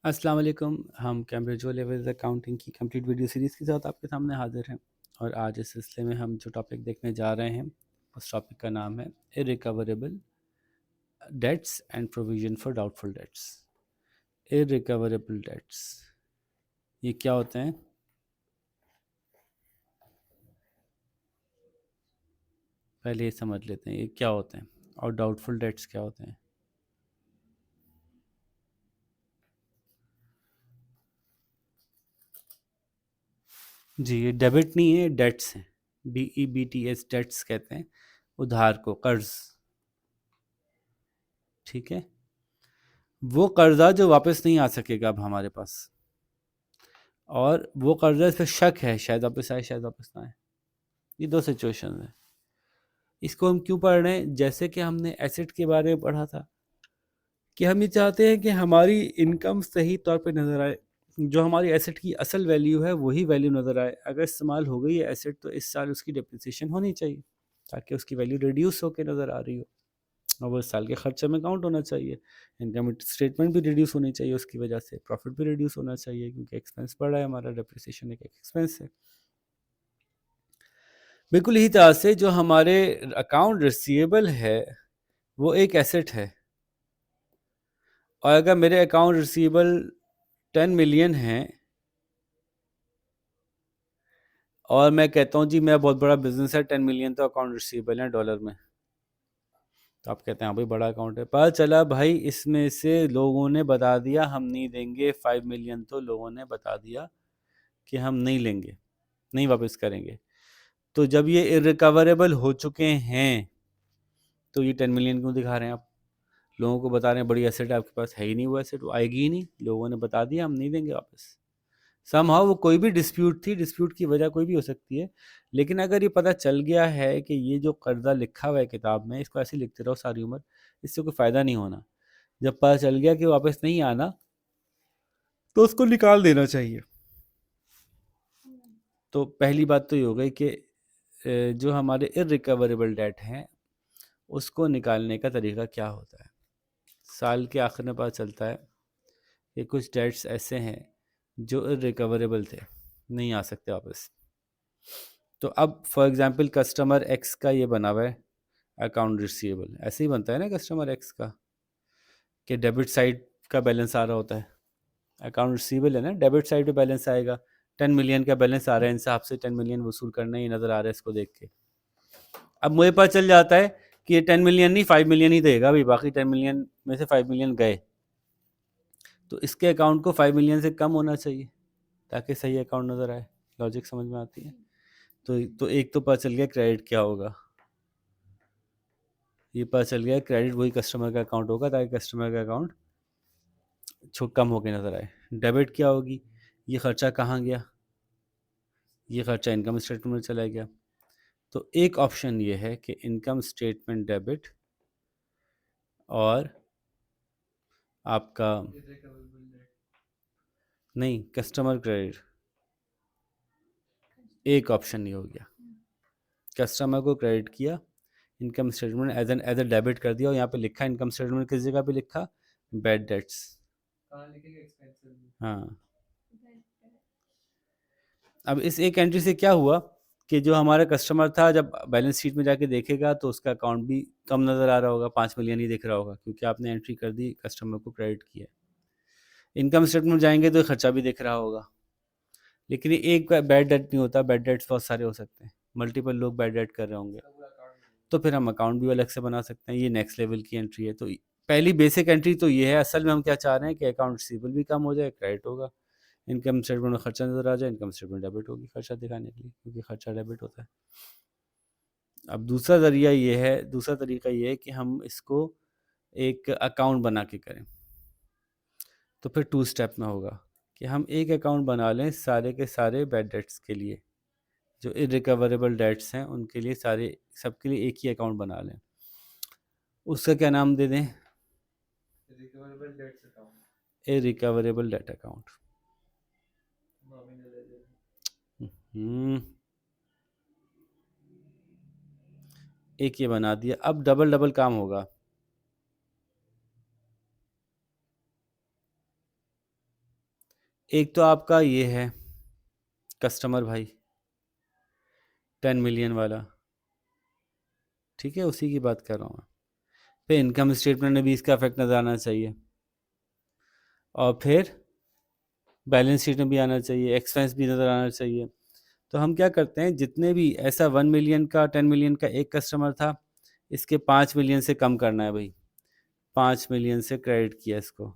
अस्सलाम वालेकुम। हम कैम्ब्रिज लेवल अकाउंटिंग की कंप्लीट वीडियो सीरीज़ के साथ आपके सामने हाजिर हैं और आज इस सिलसिले में हम जो टॉपिक देखने जा रहे हैं उस टॉपिक का नाम है irrecoverable debts and provision for doubtful debts. Irrecoverable debts ये क्या होते हैं? पहले ये समझ लेते हैं ये क्या होते हैं और डाउटफुल डेट्स क्या होते हैं। जी, ये डेबिट नहीं है, डेट्स हैं। DEBTS डेट्स कहते हैं उधार को, कर्ज। ठीक है, वो कर्जा जो वापस नहीं आ सकेगा अब हमारे पास, और वो कर्जा इस पर शक है शायद वापस आए शायद वापस ना आए। ये दो सिचुएशन है। इसको हम क्यों पढ़ रहे हैं? जैसे कि हमने एसेट के बारे में पढ़ा था कि हम ये चाहते हैं कि हमारी इनकम सही तौर पे नज़र आए, जो हमारी एसेट की असल वैल्यू है वही वैल्यू नज़र आए। अगर इस्तेमाल हो गई है एसेट तो इस साल उसकी डिप्रिसिएशन होनी चाहिए ताकि उसकी वैल्यू रिड्यूस होकर नज़र आ रही हो और वो इस साल के खर्चे में काउंट होना चाहिए। इनकम स्टेटमेंट भी रिड्यूस होनी चाहिए, उसकी वजह से प्रॉफिट भी रिड्यूस होना चाहिए क्योंकि एक्सपेंस बढ़ा है, हमारा डिप्रिसिएशन एक एक्सपेंस है। बिल्कुल इसी तरह से जो हमारे अकाउंट रिसीवेबल है वो एक एसेट है, और अगर मेरे अकाउंट रिसीवेबल 10 मिलियन है और मैं कहता हूँ जी मेरा बहुत बड़ा बिजनेस है, 10 मिलियन तो अकाउंट रिसीवेबल है डॉलर में, तो आप कहते हैं हाँ भाई बड़ा अकाउंट है। पता चला भाई इसमें से लोगों ने बता दिया हम नहीं देंगे 5 मिलियन, तो लोगों ने बता दिया कि हम नहीं लेंगे, नहीं वापस करेंगे। तो जब ये इरिकवरेबल हो चुके हैं तो ये 10 मिलियन क्यों दिखा रहे हैं आप? लोगों को बता रहे हैं बड़ी एसेट आपके पास है ही नहीं, वो एसेट वो आएगी ही नहीं, लोगों ने बता दिया हम नहीं देंगे वापस। समहाउ वो कोई भी डिस्प्यूट थी, डिस्प्यूट की वजह कोई भी हो सकती है, लेकिन अगर ये पता चल गया है कि ये जो कर्जा लिखा हुआ है किताब में इसको ऐसे लिखते रहो सारी उम्र, इससे कोई फ़ायदा नहीं होना। जब पता चल गया कि वापस नहीं आना तो उसको निकाल देना चाहिए। तो पहली बात तो ये हो गई कि जो हमारे इरिकवरेबल डेट हैं उसको निकालने का तरीका क्या होता है। साल के आखिर में पता चलता है कि कुछ डेट्स ऐसे हैं जो इरिकवरेबल थे, नहीं आ सकते वापस। तो अब फॉर एग्जांपल कस्टमर एक्स का ये बना हुआ है अकाउंट रिसीवेबल, ऐसे ही बनता है ना कस्टमर एक्स का, कि डेबिट साइड का बैलेंस आ रहा होता है। अकाउंट रिसीवेबल है ना, डेबिट साइड पे बैलेंस आएगा, 10 मिलियन का बैलेंस आ रहा है, इन हिसाब से 10 मिलियन वसूल करना ही नज़र आ रहा है इसको देख के। अब मुझे पता चल जाता है कि ये 10 मिलियन नहीं 5 मिलियन ही देगा अभी, बाकी 10 मिलियन में से 5 मिलियन गए, तो इसके अकाउंट को 5 मिलियन से कम होना चाहिए ताकि सही अकाउंट नज़र आए। लॉजिक समझ में आती है? तो एक तो पता चल गया क्रेडिट क्या होगा, ये पता चल गया क्रेडिट वही कस्टमर का अकाउंट होगा ताकि कस्टमर का अकाउंट कम होकर नज़र आए। डेबिट क्या होगी, ये खर्चा कहाँ गया, ये खर्चा इनकम स्टेटमेंट में चला गया। तो एक ऑप्शन ये है कि इनकम स्टेटमेंट डेबिट और आपका नहीं कस्टमर क्रेडिट, एक ऑप्शन ये हो गया। कस्टमर को क्रेडिट किया, income statement as a debit कर दिया, और यहाँ पे लिखा इनकम स्टेटमेंट किस जगह पे लिखा, बैड डेट्स। हाँ, अब इस एक एंट्री से क्या हुआ कि जो हमारा कस्टमर था जब बैलेंस शीट में जाके देखेगा तो उसका अकाउंट भी कम नज़र आ रहा होगा, 5 मिलियन ही दिख रहा होगा क्योंकि आपने एंट्री कर दी कस्टमर को क्रेडिट किया। इनकम स्टेटमेंट जाएंगे तो खर्चा भी दिख रहा होगा, लेकिन ये एक बैड डेट नहीं होता, बैड डेट्स बहुत सारे हो सकते हैं, मल्टीपल लोग बैड डेट कर रहे होंगे, तो फिर हम अकाउंट भी अलग से बना सकते हैं। ये नेक्स्ट लेवल की एंट्री है। तो पहली बेसिक एंट्री तो ये है, असल में हम क्या चाह रहे हैं कि अकाउंट रिसीवेबल भी कम हो जाए, क्रेडिट होगा, इनकम स्टेटमेंट में खर्चा नज़र आ जाए, इनकम स्टेटमेंट डेबिट होगी खर्चा दिखाने के लिए क्योंकि खर्चा डेबिट होता है। अब दूसरा ज़रिया ये है, दूसरा तरीका ये है कि हम इसको एक अकाउंट बना के करें। तो फिर 2 स्टेप में होगा कि हम एक अकाउंट बना लें सारे के सारे बैड डेट्स के लिए, जो इरिकवरेबल डेट्स हैं उनके लिए, सारे सबके लिए एक ही अकाउंट बना लें। उसका क्या नाम दे दें? Irrecoverable debt account. एक ये बना दिया। अब डबल डबल काम होगा। एक तो आपका ये है कस्टमर भाई 10 मिलियन वाला, ठीक है, उसी की बात कर रहा हूँ मैं। फिर इनकम स्टेटमेंट में भी इसका इफेक्ट नज़र आना चाहिए, और फिर बैलेंस शीट में भी आना चाहिए, एक्सपेंस भी नज़र आना चाहिए। तो हम क्या करते हैं, जितने भी ऐसा 1 मिलियन का 10 मिलियन का एक कस्टमर था, इसके 5 मिलियन से कम करना है भाई, 5 मिलियन से क्रेडिट किया इसको।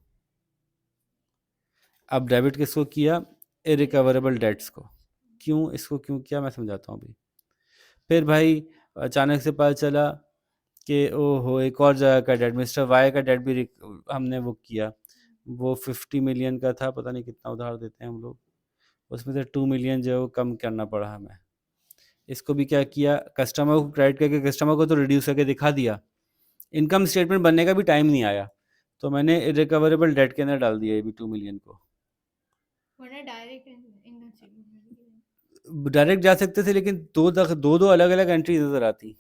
अब डेबिट किसको किया, इरिकवरेबल डेट्स को। क्यों, इसको क्यों किया मैं समझाता हूँ अभी। फिर भाई अचानक से पता चला कि ओहो एक और जगह का डेट, मिस्टर वाई का डेट भी हमने वो किया, वो 50 मिलियन का था, पता नहीं कितना उधार देते हैं हम लोग, उसमें से 2 मिलियन जो है वो कम करना पड़ा हमें। इसको भी क्या किया, कस्टमर को क्रेडिट करके कस्टमर को तो रिड्यूस करके दिखा दिया, इनकम स्टेटमेंट बनने का भी टाइम नहीं आया, तो मैंने इरिकवरेबल डेट के अंदर डाल दिया ये भी 2 मिलियन को। डायरेक्ट जा सकते थे, लेकिन दो अलग अलग एंट्री नज़र आती।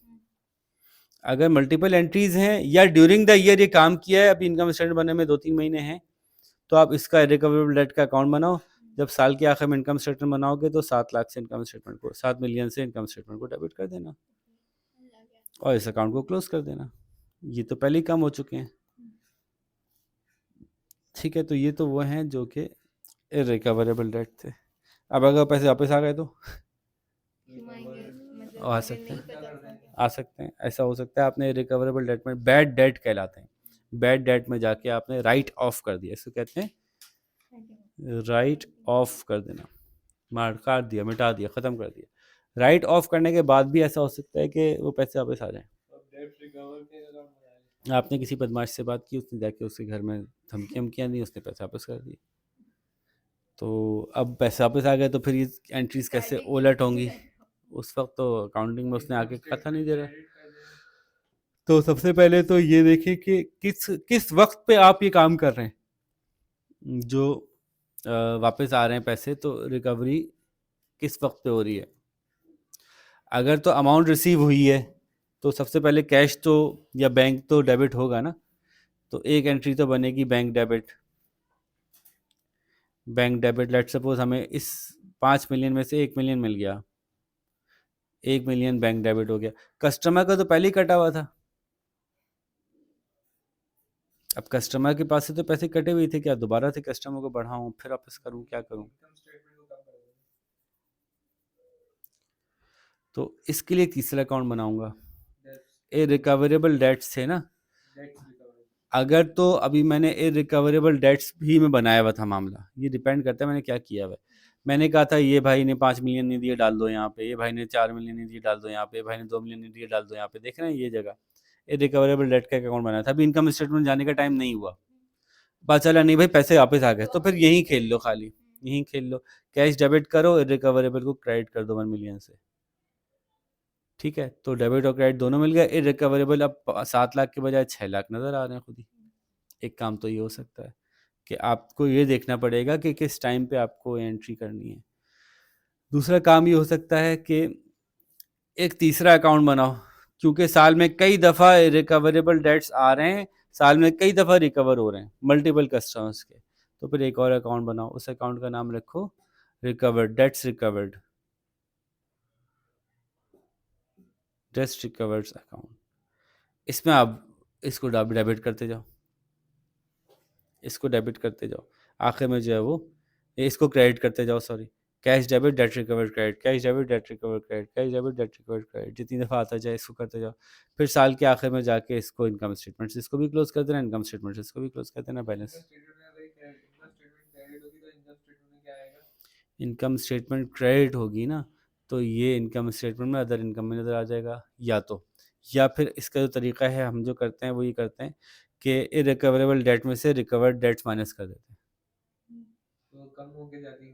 अगर मल्टीपल एंट्रीज हैं या ड्यूरिंग द ईयर ये काम किया है, अभी इनकम स्टेटमेंट बनने में 2-3 महीने हैं, तो आप इसका इरिकवरेबल डेट का अकाउंट बनाओ। जब साल के आखिर में इनकम स्टेटमेंट बनाओगे तो 7 लाख से इनकम स्टेटमेंट को, 7 मिलियन से इनकम स्टेटमेंट को डेबिट कर देना और इस अकाउंट को क्लोज कर देना। ये तो पहले ही काम हो चुके हैं, ठीक है। तो ये तो वो हैं जो कि इरिकवरेबल डेट थे। अब अगर पैसे वापस आ गए तो आ सकते हैं, आ सकते हैं, ऐसा हो सकता है आपने रिकवरेबल डेट में, बैड डेट कहलाते हैं, बैड डेट में जाके आपने राइट ऑफ कर दिया, इसको कहते हैं राइट ऑफ कर देना, मार काट दिया, मिटा दिया, ख़त्म कर दिया। राइट ऑफ करने के बाद भी ऐसा हो सकता है कि वो पैसे वापस आ जाएं। आपने किसी बदमाश से बात की, उसने जाके उसके घर में धमकी वमकियाँ दी, उसने पैसे वापस कर दिए, तो अब पैसे वापस आ गए, तो फिर ये एंट्रीज कैसे उलट होंगी। उस वक्त तो अकाउंटिंग में उसने आके खाता नहीं दे रहा। तो सबसे पहले तो ये देखें कि किस किस वक्त पे आप ये काम कर रहे हैं, जो वापस आ रहे हैं पैसे, तो रिकवरी किस वक्त पे हो रही है। अगर तो अमाउंट रिसीव हुई है तो सबसे पहले कैश तो या बैंक तो डेबिट होगा ना, तो एक एंट्री तो बनेगी bank debit. Bank debit, let suppose हमें इस 5 मिलियन में से 1 मिलियन मिल गया, 1 मिलियन बैंक डेबिट हो गया। कस्टमर का तो पहले ही कटा हुआ था, अब कस्टमर के पास से तो पैसे कटे हुए थे, क्या दोबारा से कस्टमर को बढ़ाऊं फिर वापस करूं, क्या करूं। तो इसके लिए तीसरा अकाउंट बनाऊंगा, इरिकवरेबल डेट्स थे ना, अगर तो अभी मैंने इरिकवरेबल डेट्स भी में बनाया हुआ था मामला, ये डिपेंड करता है मैंने क्या किया हुआ है। मैंने कहा था ये भाई ने 5 मिलियन नहीं दिए, डाल दो यहाँ पे, ये भाई ने 4 मिलियन नहीं दिए, डाल दो यहाँ पे, ये भाई ने 2 मिलियन नहीं दिए, डाल दो यहाँ पे, देख रहे हैं ये जगह इरिकवरेबल डेट का अकाउंट बनाया था। अभी इनकम स्टेटमेंट जाने का टाइम नहीं हुआ, पता चला नहीं भाई पैसे वापस आ गए, तो फिर यहीं खेल लो, खाली यहीं खेल लो, कैश डेबिट करो, इरिकवरेबल को क्रेडिट कर दो 1 मिलियन से, ठीक है। तो डेबिट और क्रेडिट दोनों मिल गए, इरिकवरेबल अब 7 लाख के बजाय 6 लाख नज़र आ रहे हैं खुद ही। एक काम तो ये हो सकता है कि आपको ये देखना पड़ेगा कि किस टाइम पे आपको एंट्री करनी है। दूसरा काम ये हो सकता है कि एक तीसरा अकाउंट बनाओ, क्योंकि साल में कई दफ़ा रिकवरेबल डेट्स आ रहे हैं, साल में कई दफ़ा रिकवर हो रहे हैं मल्टीपल कस्टमर्स के, तो फिर एक और अकाउंट बनाओ, उस अकाउंट का नाम रखो recovered debts, recovered debts recovered account. इसमें आप इसको डेबिट करते जाओ, इसको डेबिट करते जाओ, आखिर में जो है वो इसको क्रेडिट करते जाओ, sorry, cash debit debt recovered credit, cash debit debt recovered credit, cash debit debt recovered credit, जितनी दफ़ा आता जाए इसको करते जाओ। फिर साल के आखिर में जाके इसको इनकम स्टेटमेंट से इसको भी क्लोज कर देना, इनकम स्टेटमेंट से इसको भी क्लोज कर देना, बैलेंस। इनकम स्टेटमेंट क्रेडिट होगी ना, तो ये इनकम स्टेटमेंट में अदर इनकम में नज़र आ जाएगा, या तो, या फिर इसका जो तरीका है हम जो करते हैं वो ये करते हैं कि इरिकवरेबल डेट में से रिकवर्ड डेट्स माइनस कर देते हैं, तो कम होके जाती है,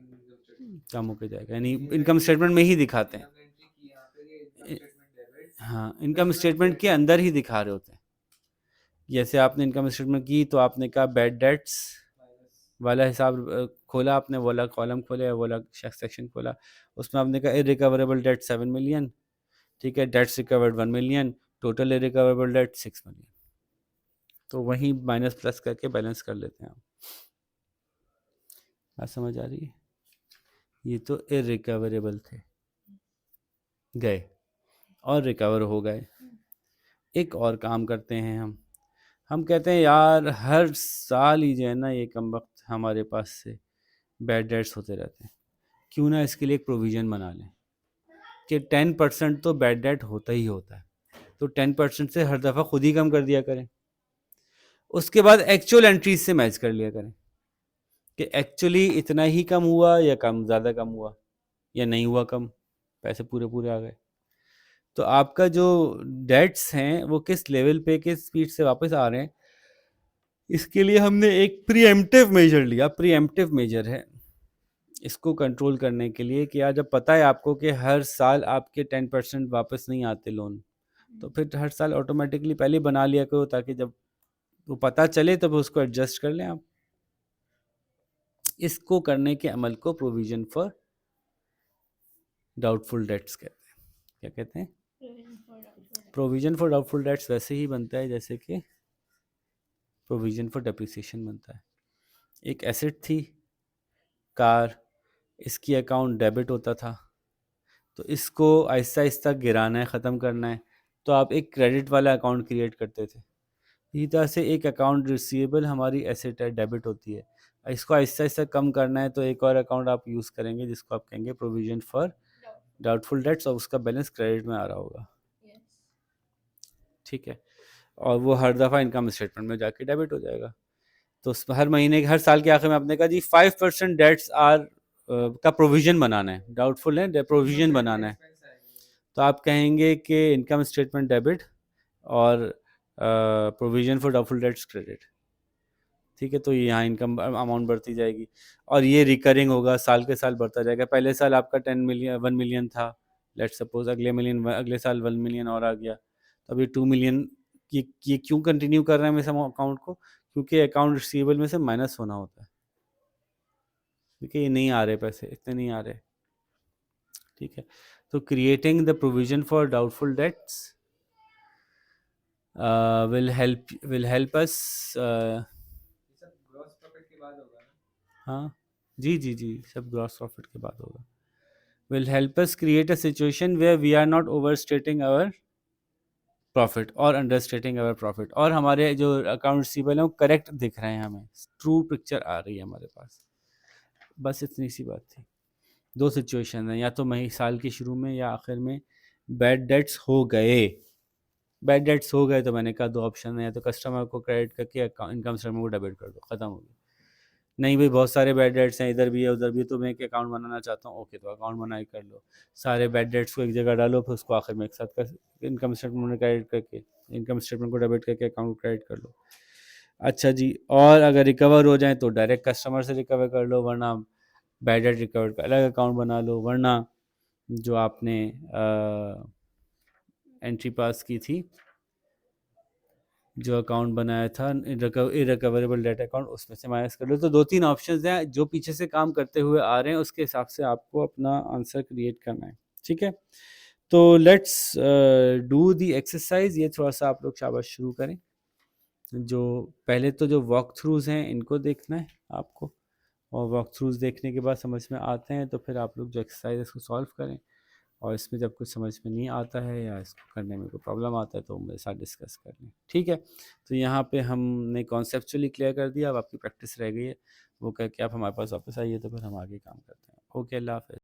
कम होके जाएगा, यानी इनकम स्टेटमेंट में ही दिखाते हैं। हाँ, इनकम स्टेटमेंट के अंदर ही दिखा रहे होते हैं। जैसे आपने इनकम स्टेटमेंट की तो आपने कहा बैड डेट्स वाला हिसाब खोला, आपने वो वाला कॉलम खोला, वो वाला सेक्शन खोला, उसमें आपने कहा इरिकवरेबल डेट 7 मिलियन, ठीक है, debts recovered 1 million, total irrecoverable debt 6 million, तो वहीं माइनस प्लस करके बैलेंस कर लेते हैं आप। बात समझ आ रही है? ये तो इरिकवरेबल थे, गए और रिकवर हो गए। एक और काम करते हैं हम कहते हैं यार हर साल ही जो है ना ये कम वक्त हमारे पास से बैड डेट्स होते रहते हैं, क्यों ना इसके लिए एक प्रोविज़न बना लें कि 10% तो बैड डेट होता ही होता है, तो 10% से हर दफ़ा खुद ही कम कर दिया करें। उसके बाद एक्चुअल एंट्रीज से मैच कर लिया करें कि एक्चुअली इतना ही कम हुआ या कम ज़्यादा कम हुआ या नहीं हुआ कम, पैसे पूरे पूरे आ गए। तो आपका जो डेट्स हैं वो किस लेवल पे किस स्पीड से वापस आ रहे हैं, इसके लिए हमने एक प्रीएम्प्टिव मेजर लिया। प्रीएम्प्टिव मेजर है इसको कंट्रोल करने के लिए कि यार जब पता है आपको कि हर साल आपके 10% वापस नहीं आते लोन, तो फिर हर साल ऑटोमेटिकली पहले बना लिया करो ताकि जब वो पता चले तब उसको एडजस्ट कर लें आप। इसको करने के अमल को प्रोविजन फॉर डाउटफुल डेट्स कहते हैं। क्या कहते हैं? प्रोविजन फॉर डाउटफुल डेट्स वैसे ही बनता है जैसे कि प्रोविजन फॉर डेप्रिसिएशन बनता है। एक एसेट थी कार, इसकी अकाउंट डेबिट होता था, तो इसको आहिस्ता आहिस्ता गिराना है, ख़त्म करना है, तो आप एक क्रेडिट वाला अकाउंट क्रिएट करते थे। इसी तरह से एक अकाउंट रिसीवेबल हमारी एसेट है, डेबिट होती है, इसको आहिस्ता आहिस्ता कम करना है, तो एक और अकाउंट आप यूज़ करेंगे जिसको आप कहेंगे प्रोविजन फॉर डाउटफुल डेट्स, और उसका बैलेंस क्रेडिट में आ रहा होगा। ठीक है, और वो हर दफ़ा इनकम स्टेटमेंट में जाके डेबिट हो जाएगा। तो हर महीने हर साल के आखिर में आपने कहा जी 5% डेट्स आर का प्रोविजन बनाना है, डाउटफुल है प्रोविजन बनाना है, तो आप कहेंगे कि इनकम स्टेटमेंट डेबिट और provision for doubtful dates credit. ठीक है, तो यहाँ इनकम अमाउंट बढ़ती जाएगी और ये रिकरिंग होगा, साल के साल बढ़ता जाएगा। पहले साल आपका 1 मिलियन था, लेट्स सपोज अगले साल 1 मिलियन और आ गया, तो अभी 2 मिलियन। ये क्यों कंटिन्यू कर रहे हैं हम इस अकाउंट को? क्योंकि अकाउंट रिसीवेबल में से माइनस होना होता है, क्योंकि ये नहीं आ रहे पैसे, इतने नहीं आ रहे। ठीक है, तो creating the provision for doubtful dates will help us gross profit के बाद होगा ना? हाँ जी जी जी, सब ग्रॉस प्रॉफिट के बाद होगा। will help us create a situation where we are not overstating our profit और अंडरस्टेटिंग अवर प्रॉफिट, और हमारे जो अकाउंट रिसीवेबल हैं वो करेक्ट दिख रहे हैं, हमें ट्रू पिक्चर आ रही है हमारे पास। बस इतनी सी बात थी। दो सिचुएशन है, या तो मई साल के शुरू में या आखिर में बैड डेट्स हो गए। बैड डेट्स हो गए तो मैंने कहा दो ऑप्शन है, या तो कस्टमर को क्रेडिट करके इनकम स्टेटमेंट को डेबिट कर दो, ख़त्म हो गया। नहीं भाई बहुत सारे बैड डेट्स हैं, इधर भी है उधर भी है, तो मैं एक अकाउंट बनाना चाहता हूँ, ओके तो अकाउंट बनाई कर लो, सारे बैड डेट्स को एक जगह डालो, फिर उसको आखिर में एक साथ कर इनकम स्टेटमेंट में क्रेडिट करके इनकम स्टेटमेंट को डेबिट करके अकाउंट को क्रेडिट कर लो। अच्छा जी, और अगर रिकवर हो जाए तो डायरेक्ट कस्टमर से रिकवर कर लो, वरना बैड डेट रिकवर का अलग अकाउंट बना लो, वरना जो आपने एंट्री पास की थी, जो अकाउंट बनाया था इरिकवरेबल डेट अकाउंट, उसमें से माइनस कर लो। तो दो तीन ऑप्शंस हैं जो पीछे से काम करते हुए आ रहे हैं, उसके हिसाब से आपको अपना आंसर क्रिएट करना है। ठीक है, तो लेट्स डू दी एक्सरसाइज। ये थोड़ा सा आप लोग शाबाश शुरू करें। जो पहले तो जो वॉक थ्रूज हैं इनको देखना है आपको, और वॉक थ्रूज देखने के बाद समझ में आते हैं तो फिर आप लोग जो एक्सरसाइज है इसको सॉल्व करें, और इसमें जब कुछ समझ में नहीं आता है या इसको करने में कोई प्रॉब्लम आता है तो मेरे साथ डिस्कस कर लें। ठीक है, तो यहाँ पे हमने कॉन्सेप्चुअली क्लियर कर दिया, अब आपकी प्रैक्टिस रह गई है, वो कह के आप हमारे पास वापस आइए तो फिर हम आगे काम करते हैं। ओके, अल्लाह हाफ़िज़।